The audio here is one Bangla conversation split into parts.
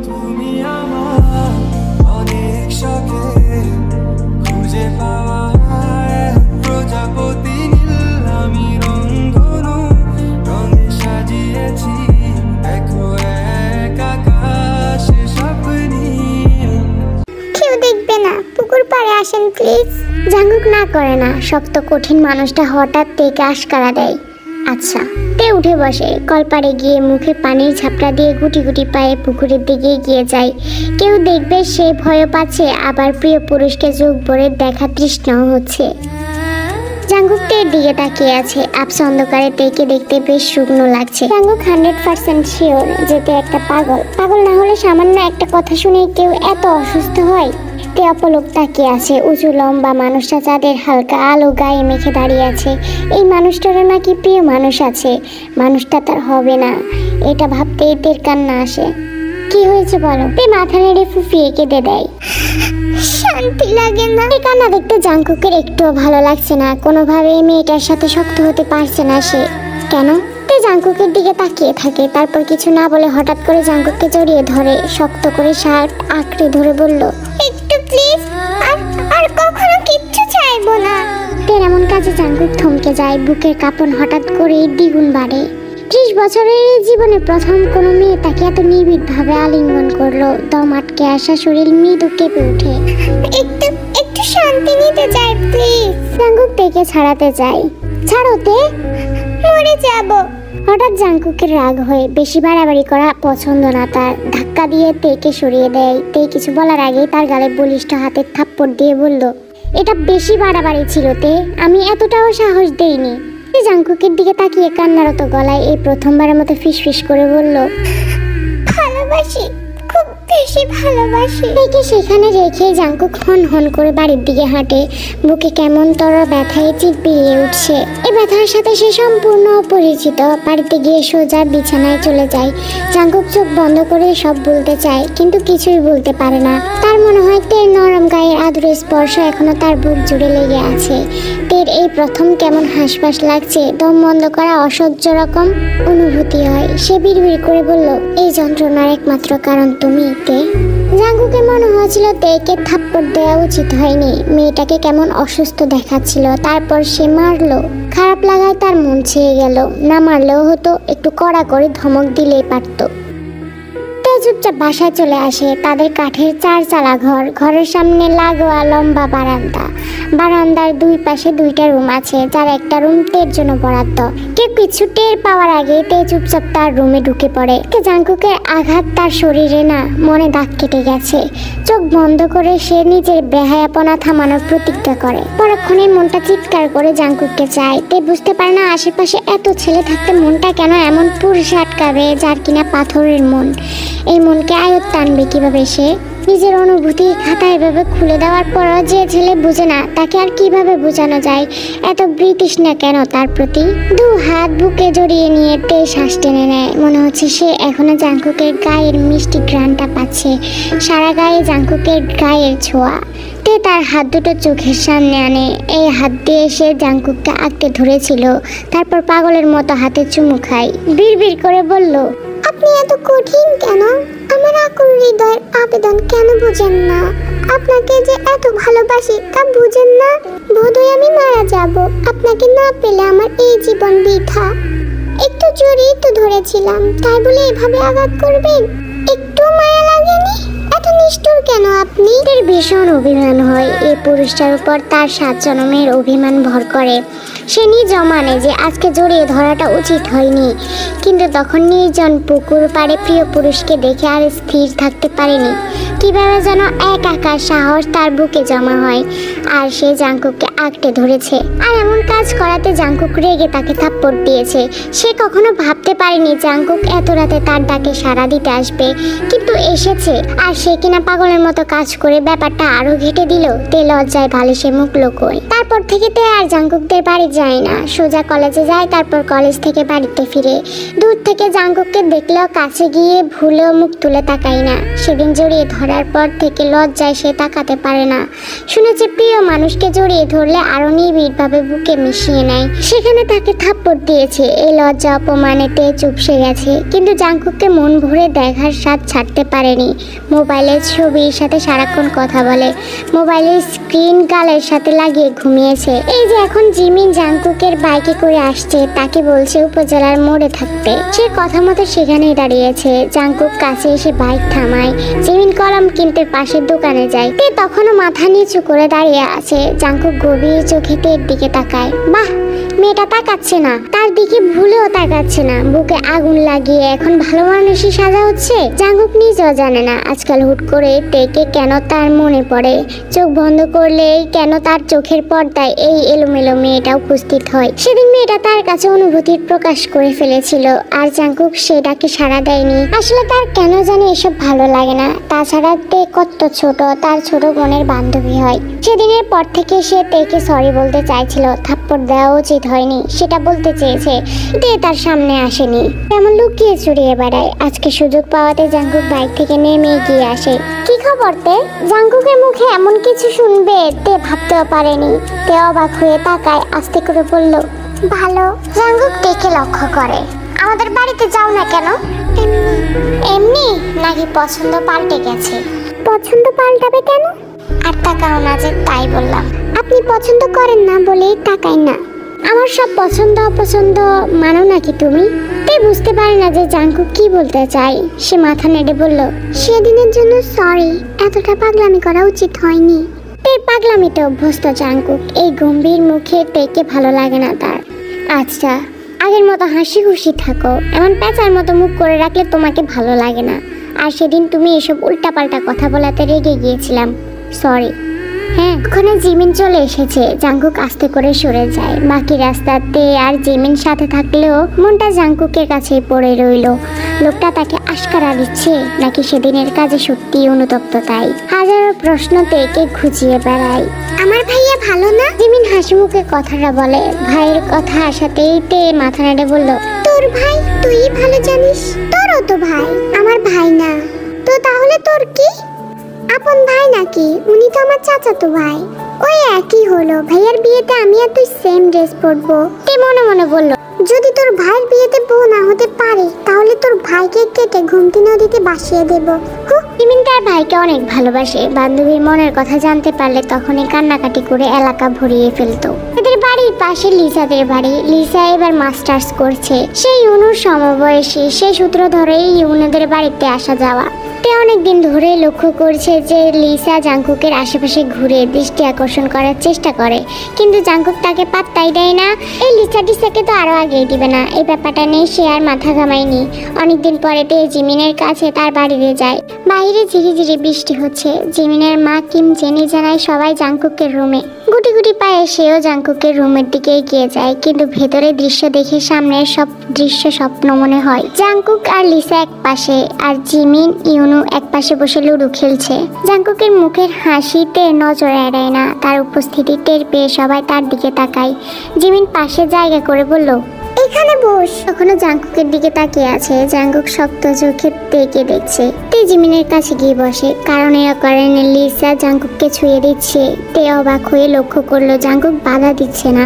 তুমি আমার অনেক শখে খুঁজে পাওয়া প্রজাপতি নীল আমি রংধনু রঙে সাজিয়েছি দেখো এক আকাশে স্বপ্নী। কেউ দেখবে না, পুকুর পাড়ে আসেন প্লিজ। জাঙ্কুক না করে না, শক্ত কঠিন মানুষটা হঠাৎ থেকে আশকারা দেয়। আচ্ছা, তে উঠে বসে, কলপাড়ে গিয়ে মুখে পানির ঝাপটা দিয়ে গুটি গুটি পায়ে পুকুরের দিকে এগিয়ে যায়। কেউ দেখবে সে ভয় পাচ্ছে, আবার প্রিয় পুরুষকে চোখ ভরে দেখা তৃষ্ণাও হচ্ছে। জাঙ্কুক তের দিকে তাকিয়ে আছে, আবছা অন্ধকারে তেকে দেখতে বেশ শুকনো লাগছে। জাঙ্কুক 100% শিওর যে তে একটা পাগল। পাগল না হলে সামান্য একটা কথা শুনে কেউ এত অসুস্থ হয়? তে অপলক তাকিয়ে আছে। উঁচু লম্বা মানুষটা চাঁদের হালকা আলো গায়ে মেখে দাঁড়িয়ে আছে। এই মানুষটারও নাকি প্রিয় মানুষ আছে। মানুষটা তার হবে না, এটা ভাবতেই তের কান্না আসে। কি হয়েছে বলো? তে মাথা নেড়ে ফুফিয়ে কেঁদে দেয়। শান্তি লাগে না। এই কান্না দেখতে জাঙ্কুকের একটুও ভালো লাগছে না। কোনোভাবে মেয়েটার সাথে শক্ত হতে পারছে না সে। কেন? তে জাঙ্কুকের দিকে তাকিয়ে থাকে, তারপর কিছু না বলে হঠাৎ করে জাঙ্কুককে জড়িয়ে ধরে, শক্ত করে শার্ট আঁকড়ে ধরে বলল, একটু প্লিজ, আর কখনো কিচ্ছু চাইবো না। তের এমন কাজে জাঙ্কুক থমকে যায়, বুকের কাঁপন হঠাৎ করে দ্বিগুণ বাড়ে। 30 বছরের জীবনে প্রথম কোনো মেয়ে তাকে এত নিবিড়ভাবে আলিঙ্গন করলো। দম আটকে আসা শরীর মৃদু কেঁপে ওঠে। একটু একটু শান্তি নিতে চাই প্লিজ। জাঙ্কুক তেকে ছাড়াতে চাই। ছাড়োতে, মরে যাব। হঠাৎ জাঙ্কুকের রাগ হয়ে বেশি বাড়াবাড়ি করা পছন্দ না তার। ধাক্কা দিয়ে তেকে সরিয়ে দেয়। তে কিছু বলার আগেই তার গালে বলিষ্ঠ হাতের থাপ্পড় দিয়ে বলল, এটা বেশি বাড়াবাড়ি ছিল তে, আমি এতটাও সাহস দেইনি। জাঙ্কুকের দিকে তাকিয়ে কান্নারত গলায় এই প্রথমবারের মতো ফিসফিস করে বলল, ভালোবাসি, খুব বেশি ভালোবাসি। একে সেখানে রেখে জাঙ্কুক হন হন করে বাড়ির দিকে হাঁটে। বুকে কেমন তর ব্যথায় চিৎ বেরিয়ে উঠছে। এই ব্যথার সাথে সে সম্পূর্ণ অপরিচিত। বাড়িতে গিয়ে সোজা বিছানায় চলে যায়। জাঙ্কুক চোখ বন্ধ করে সব বলতে চায়, কিন্তু কিছুই বলতে পারে না। তার মনে হয় তের নরম গায়ের আদুরে স্পর্শ এখনো তার বুক জুড়ে লেগে আছে। তের এই প্রথম কেমন হাঁসফাঁস লাগছে, দম বন্ধ করা অসহ্য রকম অনুভূতি হয়। সে বিড়বিড় করে বলল, এই যন্ত্রণার একমাত্র কারণ তুমি তে। জাঙ্কুকের মনে হয়েছিল তেকে থাপ্পড় দেওয়া উচিত হয়নি। মেয়েটাকে কেমন অসুস্থ দেখাচ্ছিল। তারপর সে মারলো। খারাপ লাগায় তার মন ছেয়ে গেল। না মারলেও হতো, একটু কড়া করে ধমক দিলেই পারতো। চুপচাপ বাসায় চলে আসে। তাদের কাঠের 4 চালা ঘর। ঘরের সামনে লাগোয়া লম্বা বারান্দা। বারান্দার দুই পাশে 2টা রুম আছে, যার একটা রুম তের জন্য বরাদ্দ। কেউ কিছু টের পাওয়ার আগে তে চুপচাপ তার রুমে ঢুকে পড়ে। জাঙ্কুকের আঘাত তার শরীরে না, মনে দাগ কেটে গেছে। চোখ বন্ধ করে সে নিজের বেহায়াপনা থামানোর প্রতিজ্ঞা করে। পরক্ষণে মনটা চিৎকার করে জাঙ্কুককে চায়। তে বুঝতে পারে না আশেপাশে এত ছেলে থাকতে মনটা কেন এমন পুরুষ আটকাবে, যার কিনা পাথরের মন। এই মনকে আয়ত্ত টানবে কিভাবে সে? নিজের অনুভূতি খাতা এভাবে খুলে দেওয়ার পর যে ছেলে বুঝে না, তাকে আর কিভাবে বোঝানো যায়? এত বিতৃষ্ণা কেন তার প্রতি? 2 হাত বুকে জড়িয়ে নিয়ে তে শ্বাস টেনে নেয়। মনে হচ্ছে সে এখনো জাঙ্কুকের গায়ের মিষ্টি ঘ্রাণটা পাচ্ছে। সারা গায়ে জাঙ্কুকের গায়ের ছোঁয়া। তে তার হাত দুটো চোখের সামনে আনে। এই হাত দিয়ে সে জাঙ্কুককে আঁকড়ে ধরেছিল। তারপর পাগলের মতো হাতে চুমু খায়। বিড়বিড় করে বলল, আপনি এত কঠিন কেন? আমার আকুল হৃদয়ের আবেদন কেন বুঝেন না? আপনাকে যে এত ভালোবাসি তা বুঝেন না? বোধহয় আমি মারা যাব। আপনাকে না পেলে আমার এই জীবন বৃথা। একটু জোরেই তো ধরেছিলাম, তাই বলে এভাবে আঘাত করবেন? একটু মায়া লাগেনি? এত নিষ্ঠুর কেন আপনি? এর ভীষণ অভিমান হয়। এই পুরুষটার উপর তার 7 জন্মের অভিমান ভর করে। সে নিজেও মানে যে আজকে জড়িয়ে ধরাটা উচিত হয়নি, কিন্তু তখন নির্জন পুকুর পাড়ে প্রিয় পুরুষকে দেখে আর স্থির থাকতে পারেনি। কিভাবে যেন এক আকার সাহস তার বুকে জমা হয়, আর সে জাঙ্কুককে আঁকড়ে ধরেছে। আর এমন কাজ করাতে জাঙ্কুক রেগে তাকে থাপ্পড় দিয়েছে। সে কখনো ভাবতে পারেনি জাঙ্কুক এত রাতে তার ডাকে সাড়া দিতে আসবে, কিন্তু এসেছে। আর সে কিনা পাগলের মতো কাজ করে ব্যাপারটা আরো ঘেটে দিল। তে লজ্জায় বালিশে মুখ লুকোয়। তারপর থেকে তে আর জাঙ্কুকদের বাড়ি যায় না, সোজা কলেজে যায়, তারপর কলেজ থেকে বাড়িতে ফিরে। দূর থেকে জাঙ্কুককে দেখলেও কাছে গিয়ে ভুলেও মুখ তুলে তাকাই না। সেদিন জড়িয়ে ধরার পর থেকে লজ্জায় সে তাকাতে পারে না। শুনেছে প্রিয় মানুষকে জড়িয়ে ধরলে আরো নিবিড়ভাবে বুকে মিশিয়ে নেয়, সেখানে তাকে থাপ্পড় দিয়েছে। এই লজ্জা অপমানেতে চুপসে গেছে, কিন্তু জাঙ্কুককে মন ভরে দেখার স্বাদ ছাড়তে পারেনি। মোবাইলের ছবির সাথে সারাক্ষণ কথা বলে, মোবাইলের স্ক্রিন গালের সাথে লাগিয়ে ঘুমিয়েছে। এই যে এখন জিমিন জাঙ্কুকের বাইকে করে আসছে, তাকে বলছে উপজেলার মোড়ে থাকতে। সে কথা মতো সেখানেই দাঁড়িয়েছে। জাঙ্কুক কাছে এসে বাইক থামায়। জিমিন কলম কিনতে পাশের দোকানে যায়। তে তখনও মাথা নিচু করে দাঁড়িয়ে আছে। জাঙ্কুক গভীর চোখে তের দিকে তাকায়। বাহ, মেয়েটা তাকাচ্ছে না, তার দিকে ভুলেও তাকাচ্ছে না। বুকে আগুন লাগিয়ে এখন ভালো মানুষই সাজা হচ্ছে। জাঙ্কুক নিজেও জানে না আজকাল হুট করে তেকে কেন তার মনে পড়ে। চোখ বন্ধ করলে কেন তার চোখের পর্দায় এই এলোমেলো মেয়েটা উপস্থিত হয়। সেদিন মেয়েটা তার কাছে অনুভূতির প্রকাশ করে ফেলেছিল, আর জাঙ্কুক সেটাকে সাড়া দেয়নি। আসলে তার কেন জানি এসব ভালো লাগে না। তাছাড়া তে কত ছোট, তার ছোট বোনের বান্ধবী হয়। সেদিনের পর থেকে সে তেকে সরি বলতে চাইছিল, থাপ্পড় দেওয়া উচিত হয়নি সেটা বলতে চেয়েছে। তে তার সামনে আসেনি, তেমন লুকিয়ে চুরিয়ে বেড়ায়। আজকে সুযোগ পাওয়াতে জাঙ্কুক বাইক থেকে নেমে এগিয়ে আসে। কি খবর তে? জাঙ্কুকের মুখে এমন কিছু শুনবে তে ভাবতেও পারেনি। তে অবাক হয়ে তাকায়, আস্তে করে বলল, ভালো। জাঙ্কুক তেকে লক্ষ্য করে। আমাদের বাড়িতে যাও না কেন? এমনি নাকি পছন্দ পাল্টে গেছে? পছন্দ পাল্টাবে কেন? আর তাকাও না যে, তাই বললাম। আপনি পছন্দ করেন না বলেই তাকাই না। আমার সব পছন্দ অপছন্দ মানো নাকি তুমি? তে বুঝতে পারে না যে জাঙ্কুক কি বলতে চায়। সে মাথা নেড়ে বলল, সেদিনের জন্য সরি, এতটা পাগলামি করা উচিত হয়নি। তের পাগলামিতে অভ্যস্ত জাঙ্কুক। এই গম্ভীর মুখে তেকে ভালো লাগে না তার। আচ্ছা, আগের মতো হাসি খুশি থাকো। এমন পেঁচার মতো মুখ করে রাখলে তোমাকে ভালো লাগে না। আর সেদিন তুমি এসব উল্টাপাল্টা কথা বলাতে রেগে গিয়েছিলাম, সরি। হ্যাঁ, ওখানে জিমিন চলে এসেছে। জাঙ্কুক আস্তে করে সরে যায়। বাকি রাস্তাতে আর জিমিন সাথে থাকলেও মনটা জাঙ্কুকের কাছেই পড়ে রইল। লোকটা তাকে আশকারা দিচ্ছে নাকি সেদিনের কাজে সত্যি অনুতপ্ত তাই? হাজারো প্রশ্ন তেকে খুঁজিয়ে বেড়ায়। আমার ভাইয়া ভালো না? জিমিন হাসি মুখে কথাটা বলে। ভাইয়ের কথা আসাতেই তে মাথা নেড়ে বলল, তোর ভাই? তুই ভালো জানিস, তোরও তো ভাই। আমার ভাই না তো তাহলে তোর কি? আপন ভাই নাকি? উনি তো আমার চাচাতো ভাই। ওই একই হলো। ভাইয়ার বিয়েতে আমি আর তুই সেম ড্রেস পরবো। তে মনে মনে বলল, যদি তোর ভাইয়ের বিয়েতে বউ না হতে পারে তাহলে তোর ভাইকে কেটে ঘুমতি নদীতে ভাসিয়ে দেব। জিমিন তার ভাইকে অনেক ভালোবাসে। বান্ধবীর মনের কথা জানতে পারলে তখনই কান্নাকাটি করে এলাকা ভরিয়ে ফেলতো। এদের বাড়ির পাশে লিসাদের বাড়ি। লিসা এবার মাস্টার্স করছে। সেই ইউনুর সমবয়সী। সেই সূত্র ধরেই ইউনুদের বাড়িতে আসা যাওয়া। তে অনেকদিন ধরে লক্ষ্য করছে যে লিসা জাঙ্কুকের আশেপাশে ঘুরে দৃষ্টি আকর্ষণ করার চেষ্টা করে, কিন্তু জাঙ্কুক তাকে পাত্তাই দেয় না। এই লিসা টিসাকে তো আরো আগেই দিবে না, এই ব্যাপারটা নিয়ে সে আর মাথা ঘামায়নি। অনেকদিন পরে তে জিমিনের কাছে তার বাড়িতে যায়। বাইরে ঝিরিঝিরি বৃষ্টি হচ্ছে। জিমিনের মা কিম জেনি জানায় সবাই জাঙ্কুকের রুমে। গুটি গুটি পায়ে সেও জাঙ্কুকের রুমের দিকে এগিয়ে যায়, কিন্তু ভেতরে দৃশ্য দেখে সামনের সব দৃশ্য স্বপ্ন মনে হয়। জাঙ্কুক আর লিসা এক পাশে, আর জিমিন ইউনু এক পাশে বসে লুডো খেলছে। জাঙ্কুকের মুখের হাসিতে নজর এড়ায় না। তার উপস্থিতি টের পেয়ে সবাই তার দিকে তাকায়। জিমিন পাশে জায়গা করে বলল, এখানে বস। তখনও জাঙ্কুকের দিকে তাকিয়ে আছে। জাঙ্কুক শক্ত চোখে তেকে দেখছে। তে জিমিনের কাছে গিয়ে বসে। কারণে অকারণে লিসা জাঙ্কুককে ছুঁয়ে দিচ্ছে। তে অবাক হয়ে লক্ষ্য করলো জাঙ্কুক বাধা দিচ্ছে না,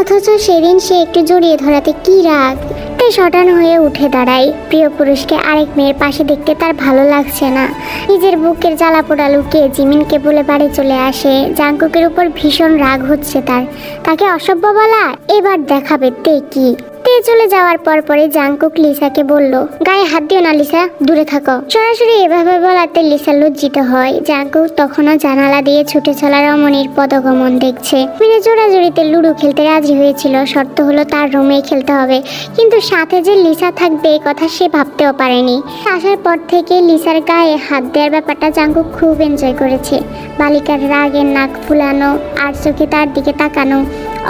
অথচ সেদিন সে একটু জড়িয়ে ধরাতে কি রাগ। তে শটান হয়ে উঠে দাঁড়ায়। প্রিয় পুরুষকে আরেক মেয়ের পাশে দেখতে তার ভালো লাগছে না। নিজের বুকের জ্বালা পোড়া লুকিয়ে জিমিনকে বলে বাড়ি চলে আসে। জাঙ্কুকের উপর ভীষণ রাগ হচ্ছে তার। তাকে অসভ্য বলা এবার দেখাবে তে কি। তে চলে যাওয়ার পর পরে জাঙ্কুক লিসাকে বলল, গায়ে হাত দিও না লিসা, দূরে থাকো। সরাসরি এভাবে বলাতে লিসা লজ্জিত হয়। জাঙ্কুক তখনও জানালা দিয়ে ছুটে চলা রমণীর পদগমন দেখছে। মিনে জোড়াজুড়িতে লুডো খেলতে রাজি হয়েছিল, শর্ত হলো তার রুমেই খেলতে হবে। কিন্তু সাথে যে লিসা থাকবে এই কথা সে ভাবতেও পারেনি। আসার পর থেকে লিসার গায়ে হাত দেওয়ার ব্যাপারটা জাঙ্কুক খুব এনজয় করেছে। বালিকার রাগের নাক ফুলানো আর চোখে তার দিকে তাকানো।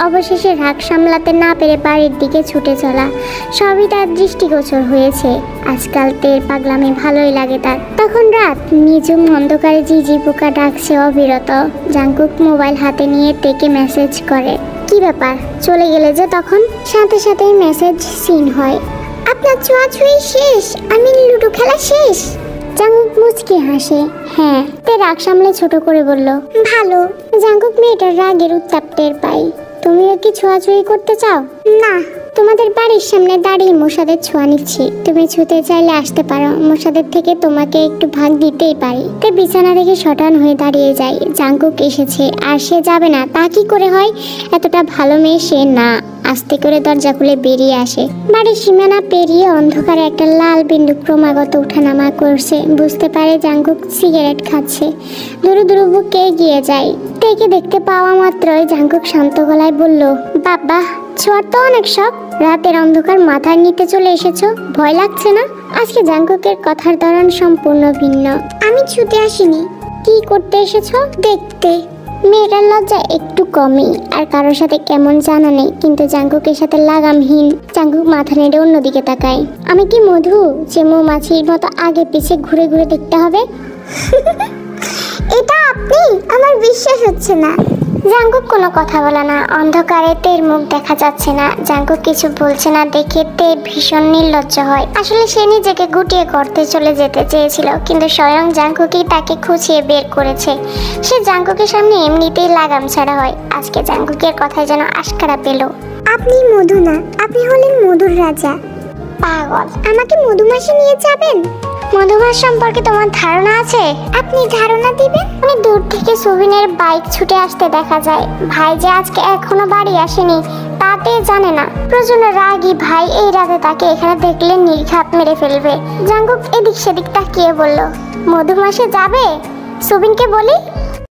অবশেষে রাগ সামলাতে না পেরে বাড়ির দিকে ছুটে চলা, সবই তার দৃষ্টিগোচর হয়েছে। আজকাল তের পাগলামি ভালোই লাগে তার। তখন রাত, নিঝুম অন্ধকারে ঝিঝি পোকা ডাকছে অবিরত। জাঙ্কুক মোবাইল হাতে নিয়ে তেকে মেসেজ করে, কি ব্যাপার, চলে গেলে যে তখন? সাথে সাথে মেসেজ সিন হয়, আপনার ছোঁয়াছুঁই শেষ, আমি লুডো খেলা শেষ। জাঙ্কুক মুচকি হাসে। হ্যাঁ, তে রাগ সামলে ছোট করে বলল, ভালো। জাঙ্কুক মেয়েটার রাগের উত্তাপ টের পাই। তুমিও কি ছোঁয়াছুঁই করতে চাও? না, তোমাদের বাড়ির সামনে দাঁড়িয়ে মোসাদের ছোঁয়া নিচ্ছি, তুমি ছুতে চাইলে আসতে পারো, মোসাদের থেকে তোমাকে একটু ভাগ দিতেই পারি। তে বিছানা থেকে শটান হয়ে দাঁড়িয়ে যায়। জাঙ্কুক এসেছে আর সে যাবে না, তা কি করে হয়? এতটা ভালো মেয়ে সে না। আস্তে করে দরজা খুলে বেরিয়ে আসে। বাড়ির সীমানা পেরিয়ে অন্ধকারে একটা লাল বিন্দু ক্রমাগত ওঠানামা করছে। বুঝতে পারে জাঙ্কুক সিগারেট খাচ্ছে। দূরে দূরে বুকে এগিয়ে যায়। তেকে দেখতে পাওয়া মাত্রই জাঙ্কুক শান্ত গলায় বলল, বাবা, ছোঁয়ার তো অনেক শখ, রাতের অন্ধকার মাথায় নিতে চলে এসেছো, ভয় লাগছে না? আজকে জাঙ্কুকের কথার ধরন সম্পূর্ণ ভিন্ন। আমি ছুটে আসিনি। কি করতে এসেছো? দেখতে। মেয়েটার লজ্জা একটু কমই, আর কারোর সাথে কেমন জানা নেই, কিন্তু জাঙ্কুকের সাথে লাগামহীন। জাঙ্কুক মাথা নেড়ে অন্যদিকে তাকায়। আমি কি মধু যে মৌমাছির মতো আগে পিছে ঘুরে ঘুরে দেখতে হবে? এটা আপনি? আমার বিশ্বাস হচ্ছে না। জাঙ্কুক কোনো কথা বলে না। অন্ধকারে তের মুখ দেখা যাচ্ছে না। জাঙ্কুক কিছু বলছে না দেখে তে ভীষণ নির্লজ্জ হয়। আসলে সে নিজেকে গুটিয়ে করতে চলে যেতে চেয়েছিল, কিন্তু স্বয়ং জাঙ্কুকই তাকে খুঁচিয়ে বের করেছে। সে জাঙ্কুকের সামনে এমনিতেই লাগাম ছাড়া হয়। আজকে জাঙ্কুকের কথায় যেন আশকারা পেল। আপনি মধু না, আপনি হলেন মধুর রাজা। পাগল, আমাকে মধুমাছি নিয়ে যাবেন? মধুমাস সম্পর্কে তোমার ধারণা আছে? আপনি ধারণা দিবেন? আমি দূর থেকে সুবিনের বাইক ছুটে আসতে দেখা যায়। ভাই যে আজকে এখনো বাড়ি আসেনি তাতে জানে না। প্রচন্ড রাগী ভাই এই রাতে তাকে এখানে দেখলে নির্ঘাত মেরে ফেলবে। জাঙ্কুক এদিক সেদিক তাকিয়ে বলল, মধুমাসে যাবে? সুবিনকে বলি।